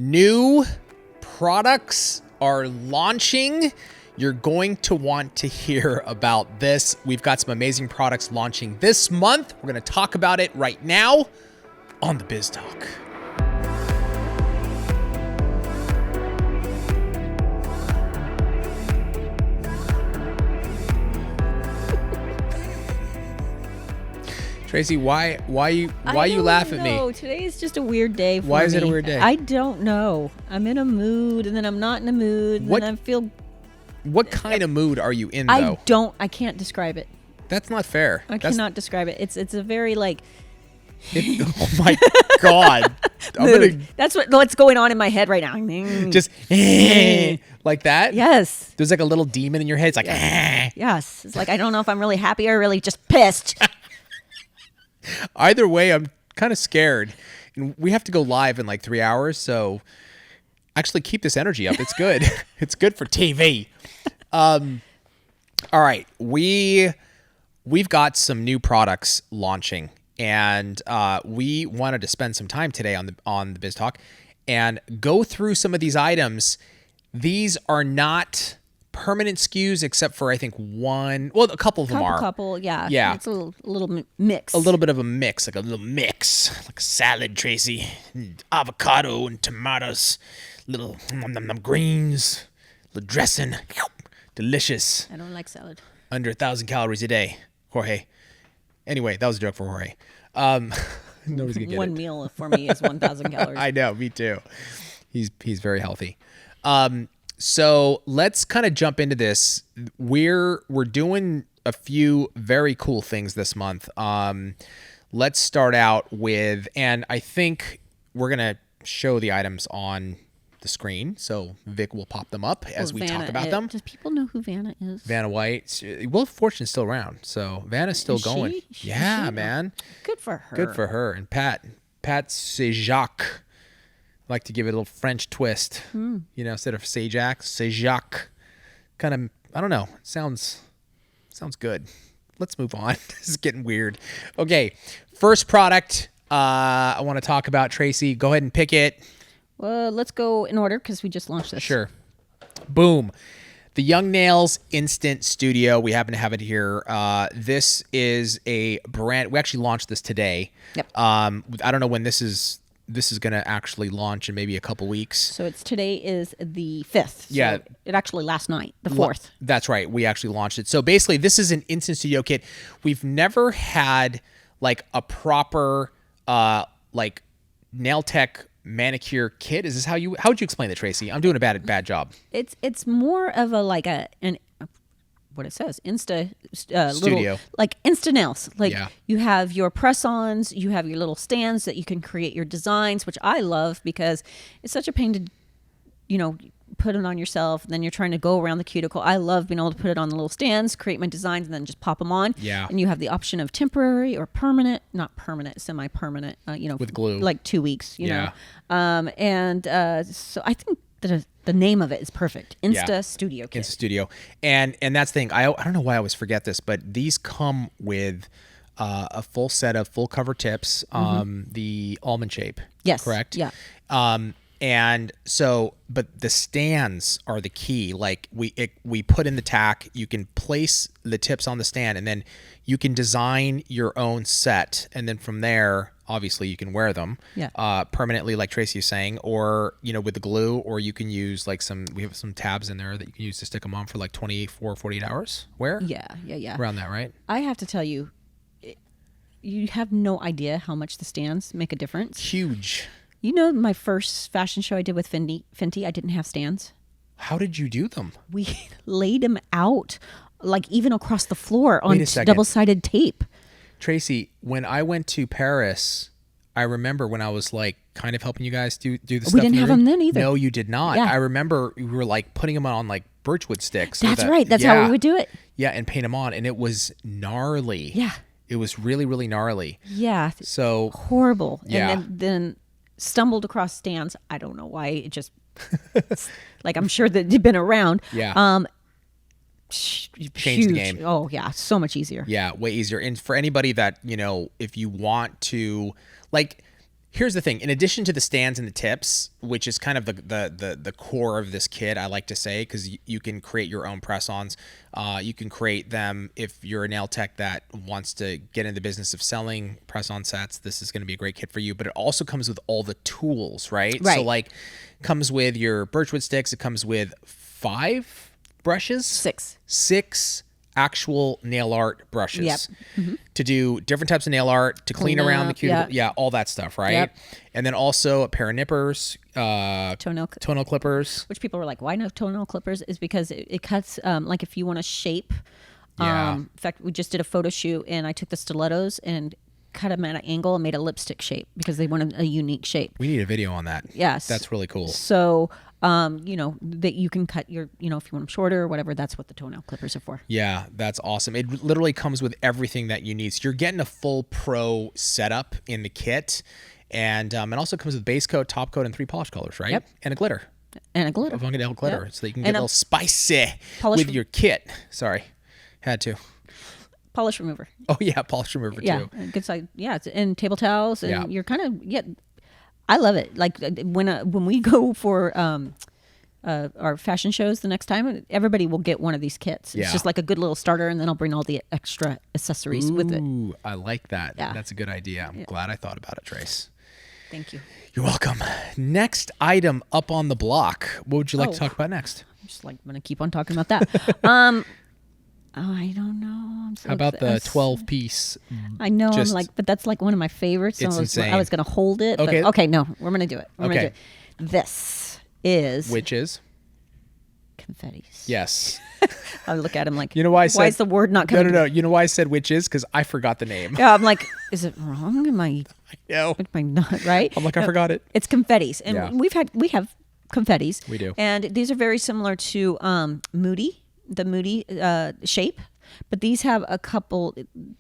New products are launching. You're going to want to hear about this. We've got some amazing products launching this month. We're going to talk about it right now on the Biz Talk. Tracey, why you laugh at me? No, today is just a weird day for me. Why is it a weird day? I don't know. I'm in a mood, and then I'm not in a mood, and then I feel... What kind of mood are you in, though? I can't describe it. That's not fair. I cannot describe it. It's a very, like... oh, my God. That's what's going on in my head right now. Just like that? Yes. There's like a little demon in your head. It's like... Yes. It's like, I don't know if I'm really happy or really just pissed. Either way, I'm kind of scared. And we have to go live in like 3 hours, so actually keep this energy up. It's good. It's good for TV. All right. We've got some new products launching, and we wanted to spend some time today on the Biz Talk and go through some of these items. These are not permanent SKUs, except for I think one. Well, a couple of them are. Yeah. Yeah. It's a little mix. A little bit of a mix, like a salad, Tracey, and avocado and tomatoes, little greens, little dressing, delicious. I don't like salad. Under 1,000 calories a day, Jorge. Anyway, that was a joke for Jorge. Nobody's gonna get One meal for me is 1,000 calories. I know, me too. He's very healthy. So let's kind of jump into this. We're doing a few very cool things this month. Let's start out with, and I think we're going to show the items on the screen. So Vic will pop them up as we talk about them. Does people know who Vanna is? Vanna White. Well, Fortune's still around. So Vanna's still going. Yeah, man. Good for her. Good for her. And Pat Sejac. Like to give it a little French twist, instead of Sejac, kind of, I don't know, sounds good. Let's move on. This is getting weird. Okay, first product I want to talk about, Tracey. Go ahead and pick it. Well, let's go in order because we just launched this. Sure. Boom. The Young Nails Instant Studio. We happen to have it here. This is a brand. We actually launched this today. Yep. I don't know when this is going to actually launch in maybe a couple weeks. So today is the 5th. Yeah. So it actually last night, the 4th. That's right. We actually launched it. So basically this is an instant studio kit. We've never had like a proper like nail tech manicure kit. Is this how would you explain it, Tracey? I'm doing a bad job. It's more of a like an what it says, Studio, little, like Insta nails. Like you have your press-ons, you have your little stands that you can create your designs, which I love because it's such a pain to, put it on yourself. And then you're trying to go around the cuticle. I love being able to put it on the little stands, create my designs, and then just pop them on. Yeah. And you have the option of temporary or permanent, not permanent, semi-permanent. With glue, like 2 weeks. You know. So I think the name of it is perfect. Studio Kit. Insta Studio. And that's the thing. I don't know why I always forget this, but these come with a full set of full cover tips, the almond shape. Yes. Correct? Yeah. And so, but the stands are the key. Like we put in the tack, you can place the tips on the stand, and then you can design your own set. And then from there, obviously you can wear them permanently, like Tracey was saying, or, with the glue, or you can use like we have some tabs in there that you can use to stick them on for like 24, 48 hours wear. Yeah. Around that, right? I have to tell you, you have no idea how much the stands make a difference. Huge. My first fashion show I did with Fenty, I didn't have stands. How did you do them? We laid them out, like even across the floor on double-sided tape. Tracey, when I went to Paris, I remember when I was like kind of helping you guys do the stuff. We didn't have them then either. No, you did not. Yeah. I remember we were like putting them on like birchwood sticks. That's right. That's how we would do it. Yeah, and paint them on, and it was gnarly. Yeah. It was really, really gnarly. Yeah. So horrible. Yeah. And then stumbled across stands. I don't know why. It just like I'm sure that they've been around. Yeah. Changed the game. Oh yeah, so much easier. Yeah, way easier. And for anybody that, if you want to, like, Here's the thing. In addition to the stands and the tips, which is kind of the core of this kit, I like to say, because you can create your own press-ons. You can create them if you're a nail tech that wants to get in the business of selling press-on sets. This is going to be a great kit for you. But it also comes with all the tools, right? So like, comes with your birchwood sticks. It comes with 5 brushes. 6 actual nail art brushes to do different types of nail art, to clean around the cuticle, all that stuff, right? And then also a pair of nippers, toenail clippers. Which people were like, why no toenail clippers? Is because it cuts, like if you want to shape. In fact, we just did a photo shoot and I took the stilettos and cut them at an angle and made a lipstick shape because they wanted a unique shape. We need a video on that. Yes. That's really cool. So, that you can cut your, if you want them shorter or whatever, that's what the toenail clippers are for. Yeah, that's awesome. It literally comes with everything that you need. So you're getting a full pro setup in the kit. And it also comes with base coat, top coat, and 3 polish colors, right? Yep. And a glitter. And a glitter. A funkadelic glitter. So that you can get a little spicy with your kit. Sorry. Had to. Polish remover. Oh, yeah, polish remover, too. Good side. Yeah, and table towels. And you're kind of, I love it. Like when we go for our fashion shows the next time, everybody will get one of these kits. It's just like a good little starter, and then I'll bring all the extra accessories with it. Ooh, I like that. Yeah. That's a good idea. I'm glad I thought about it, Trace. Thank you. You're welcome. Next item up on the block. What would you like to talk about next? I'm just going to keep on talking about that. I don't know. I'm so How about the 12-piece? I know. But that's like one of my favorites. So it's insane. I was going to hold it. Okay. But okay, no, we're going to do it. We're going to do it. This is... Which is? Confettis. Yes. I look at him like, you know why I said... Why is the word not coming? No. You know why I said which is? Because I forgot the name. Yeah, I'm like, is it wrong? Am I not right? I'm like, I forgot it. It's Confettis. And we have Confettis. We do. And these are very similar to Moody. The Moody shape, but these have a couple.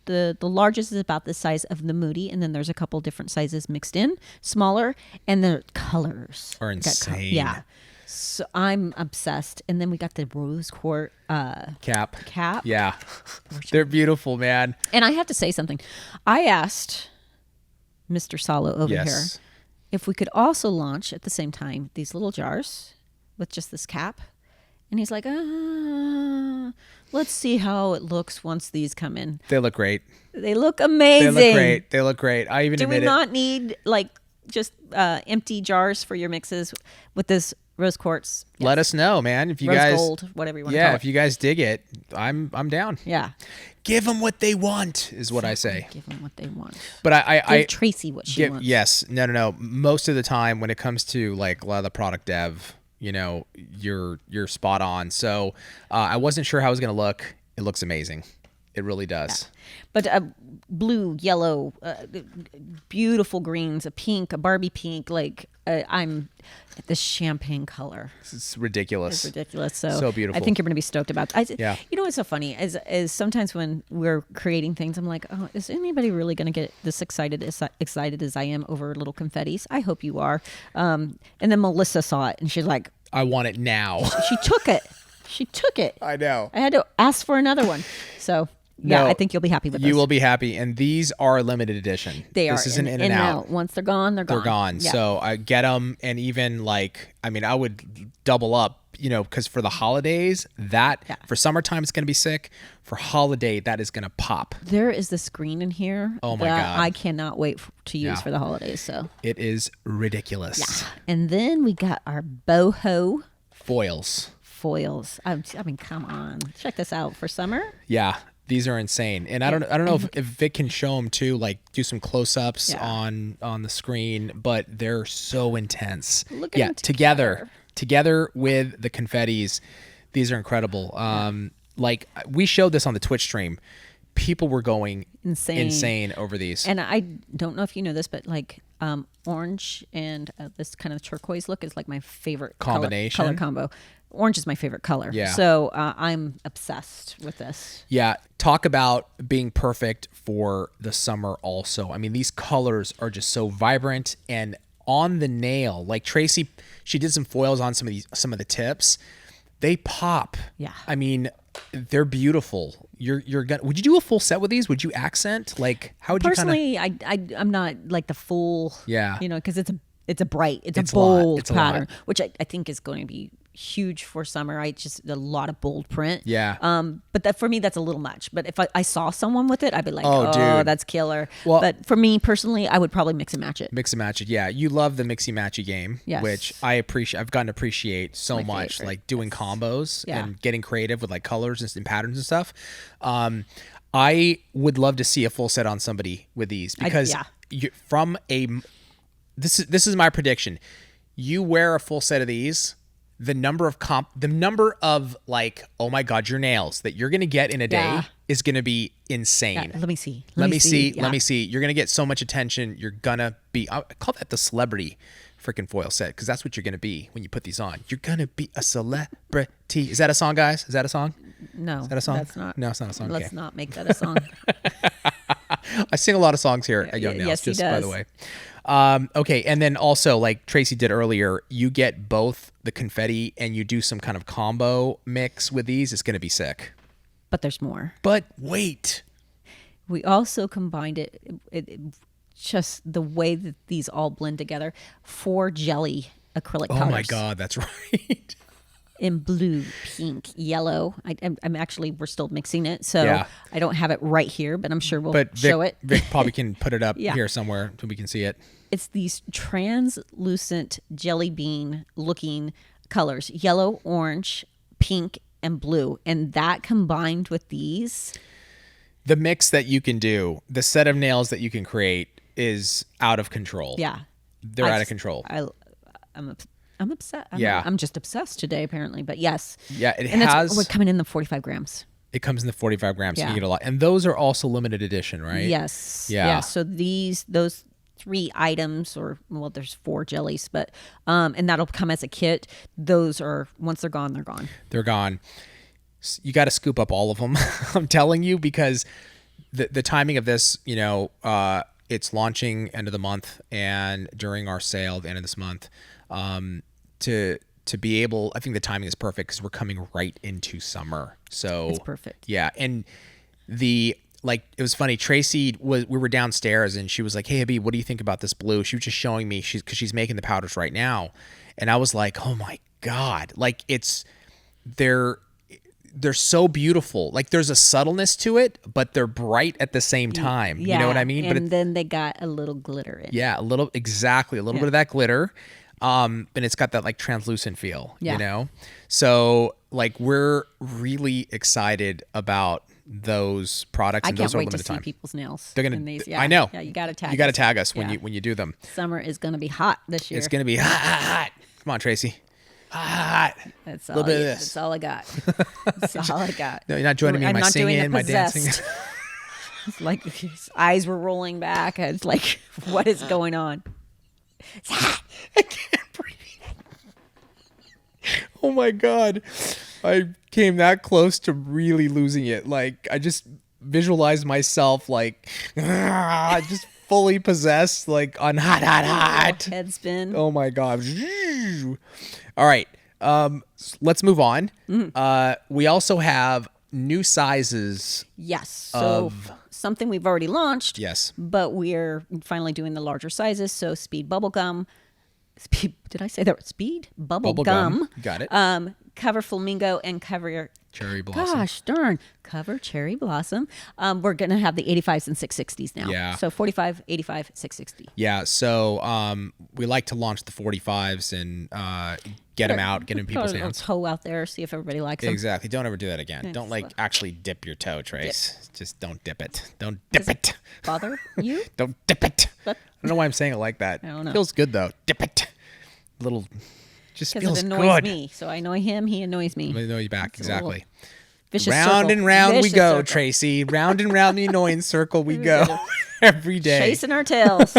The largest is about the size of the Moody, and then there's a couple different sizes mixed in, smaller, and the colors are insane. Yeah, so I'm obsessed. And then we got the rose quartz cap. Yeah, they're beautiful, man. And I have to say something. I asked Mr. Salo over here if we could also launch at the same time these little jars with just this cap. And he's like, let's see how it looks once these come in. They look great. They look amazing. They look great. I even admit it. Do we not need like just empty jars for your mixes with this rose quartz? Yes. Let us know, man. If you rose gold, whatever you want to call it. Yeah, if you guys dig it, I'm down. Yeah. Give them what they want is what I say. Give them what they want. But I give Tracy what she wants. Yes. No. Most of the time when it comes to like a lot of the product dev, you're spot on. So I wasn't sure how it was going to look. It looks amazing. It really does. Yeah. But blue, yellow, beautiful greens, a pink, a Barbie pink. Like I'm the champagne color. It's ridiculous. It's ridiculous. So beautiful. I think you're going to be stoked about it. Yeah. You know what's so funny is sometimes when we're creating things, I'm like, oh, is anybody really going to get this excited as I am over little confettis? I hope you are. And then Melissa saw it and she's like, I want it now. She took it. She took it. I know. I had to ask for another one. So yeah, I think you'll be happy with this. You will be happy. And these are limited edition. They are. This isn't in and out. Once they're gone, they're gone. They're gone. Yeah. So I get them. And even I would double up, because for the holidays, for summertime, it's going to be sick. For holiday, that is going to pop. There is this green in here. Oh my God. I cannot wait to use for the holidays. So it is ridiculous. Yeah. And then we got our Boho foils. I mean, come on. Check this out for summer. Yeah. These are insane. And I don't know if Vic can show them too, like do some close-ups on the screen, but they're so intense. Look at them together with the confettis. These are incredible. Like we showed this on the Twitch stream. People were going insane over these. And I don't know if you know this, but like orange and this kind of turquoise look is like my favorite combination color combo. Orange is my favorite color. Yeah. So I'm obsessed with this. Yeah. Talk about being perfect for the summer also. I mean, these colors are just so vibrant and on the nail. Like Tracy, she did some foils on some of the tips. They pop. Yeah. I mean, they're beautiful. you're gonna. Would you do a full set with these? Would you accent? Like, how would personally, you I'm not like the full. Yeah. Because it's a bright, it's a bold pattern, which I think is going to be huge for summer. A lot of bold print. Yeah. But that for me, that's a little much. But if I saw someone with it, I'd be like, oh dude, that's killer. Well, but for me personally, I would probably mix and match it. Mix and match it. Yeah. You love the mixy matchy game, yes. which I appreciate. I've gotten to appreciate so much, favorite. like doing combos and getting creative with like colors and patterns and stuff. I would love to see a full set on somebody with these because this is my prediction. You wear a full set of these, the number of like, oh my God, your nails that you're going to get in a day is going to be insane. Let me see. Let me see. You're going to get so much attention. You're going to be, I call that the celebrity freaking foil set, because that's what you're going to be when you put these on. You're going to be a celebrity. Is that a song, guys? Is that a song? No. Is that a song? That's not. No, it's not a song. Let's not make that a song. I sing a lot of songs here at Young Nails, yes, just he does. by the way. Okay, and then also, like Tracy did earlier, you get both the confetti and you do some kind of combo mix with these. It's going to be sick. But there's more. But wait. We also combined it just the way that these all blend together. 4 jelly acrylic powders. Oh my God, that's right. In blue, pink, yellow. I'm actually, we're still mixing it, so I don't have it right here, but I'm sure we'll show it. Vic probably can put it up here somewhere so we can see it. It's these translucent jelly bean looking colors, yellow, orange, pink, and blue. And that combined with these. The mix that you can do, the set of nails that you can create is out of control. Yeah. They're out of control. I'm upset. I'm just obsessed today, apparently. But yes. Yeah, we're coming in the 45 grams. It comes in the 45 grams. So you get a lot. And those are also limited edition, right? Yes. Yeah. So those 3 items, there's 4 jellies, but and that'll come as a kit. Those are, once they're gone, they're gone. They're gone. You got to scoop up all of them. I'm telling you, because the timing of this, it's launching end of the month, and during our sale at the end of this month, to be able, I think the timing is perfect because we're coming right into summer. So it's perfect. Yeah. And it was funny. Tracy we were downstairs and she was like, "Hey, Habib, what do you think about this blue?" She was just showing me, because she's making the powders right now. And I was like, oh my God, like they're so beautiful. Like there's a subtleness to it, but they're bright at the same time. Yeah, you know what I mean? And then they got a little glitter in. Yeah, a little bit of that glitter. And it's got that like translucent feel, So like we're really excited about those products. I and can't those are wait to limited see time. people's nails. They're gonna. In these. I know. Yeah, you got to tag. You got to tag us when you do them. Summer is going to be hot this year. It's going to be hot. Come on, Tracy. Hot. That's a little bit of this. That's all I got. That's all I got. No, you're not joining me in my singing, my dancing. It's like his eyes were rolling back. It's like, what is going on? It's hot. I can't breathe. Oh my God. I came that close to really losing it. Like I just visualized myself like just fully possessed, like on hot. Head spin. Oh my God. All right. Let's move on. We also have new sizes. Yes. So something we've already launched. Yes. But we're finally doing the larger sizes. So Speed Bubblegum. Did I say that? Speed Bubblegum. Got it. Cover Flamingo and cover Cherry Blossom. Gosh darn. Cover Cherry Blossom. We're going to have the 85s and 660s now. Yeah. So 45, 85, 660. Yeah. So we like to launch the 45s and get them out, get them in people's hands. Toe out there, see if everybody likes them. Exactly. Don't ever do that again. Don't actually dip your toe, Trace. Just don't dip it. Don't dip it. Bother you? Don't dip it. I don't know why I'm saying it like that. I don't know. Feels good though. Dip it. Little. Just feels it annoys good. me. So I annoy him. He annoys me. I annoy you back. Exactly. Vicious round circle. And round Vicious we go, circle. Tracy. Round and round the annoying circle we go every day. Chasing our tails.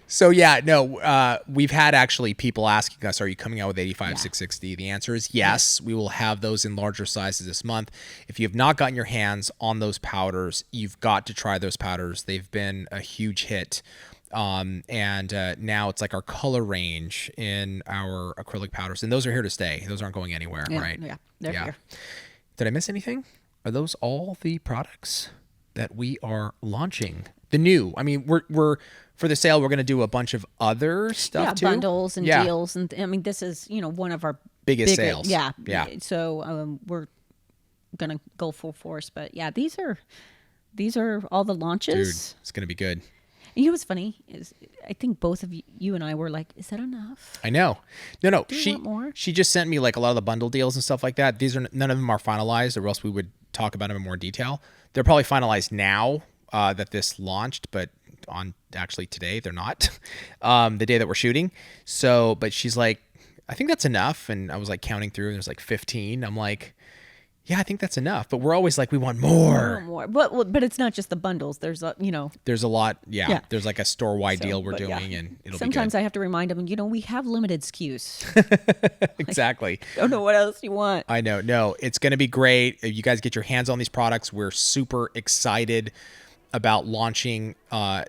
So yeah, no, we've had actually people asking us, are you coming out with 85, 660? The answer is yes. We will have those in larger sizes this month. If you have not gotten your hands on those powders, you've got to try those powders. They've been a huge hit. And now it's like our color range in our acrylic powders, and those are here to stay. Those aren't going anywhere, right? Yeah, they're here. Did I miss anything? are those all the products that we are launching? The new, I mean, we're for the sale, we're going to do a bunch of other stuff too. Bundles and deals. And I mean, this is, one of our biggest sales. Yeah. So we're going to go full force. But yeah, these are all the launches. Dude, it's going to be good. And you know what's funny is I think both of you and I were like, is that enough? I know. No. Do you want more? She just sent me like a lot of the bundle deals and stuff like that. None of them are finalized, or else we would talk about them in more detail. They're probably finalized now that this launched, but on actually today they're not. The day that we're shooting. So, but she's like, I think that's enough. And I was like counting through, and there's like 15. I'm like, yeah, I think that's enough. But we're always like, we want more. More. But it's not just the bundles. There's There's a lot. Yeah. There's like a store-wide deal we're doing, and it'll sometimes be good. I have to remind them, we have limited SKUs. Exactly. I don't know what else you want. I know. No, it's going to be great. If you guys get your hands on these products, we're super excited about launching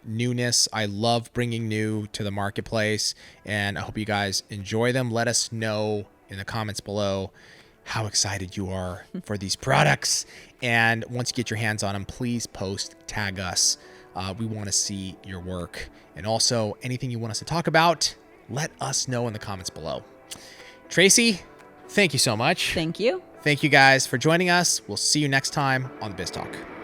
newness. I love bringing new to the marketplace, and I hope you guys enjoy them. Let us know in the comments below how excited you are for these products. And once you get your hands on them, please tag us. We want to see your work. And also anything you want us to talk about, let us know in the comments below. Tracy, thank you so much. Thank you. Thank you guys for joining us. We'll see you next time on the Biz Talk.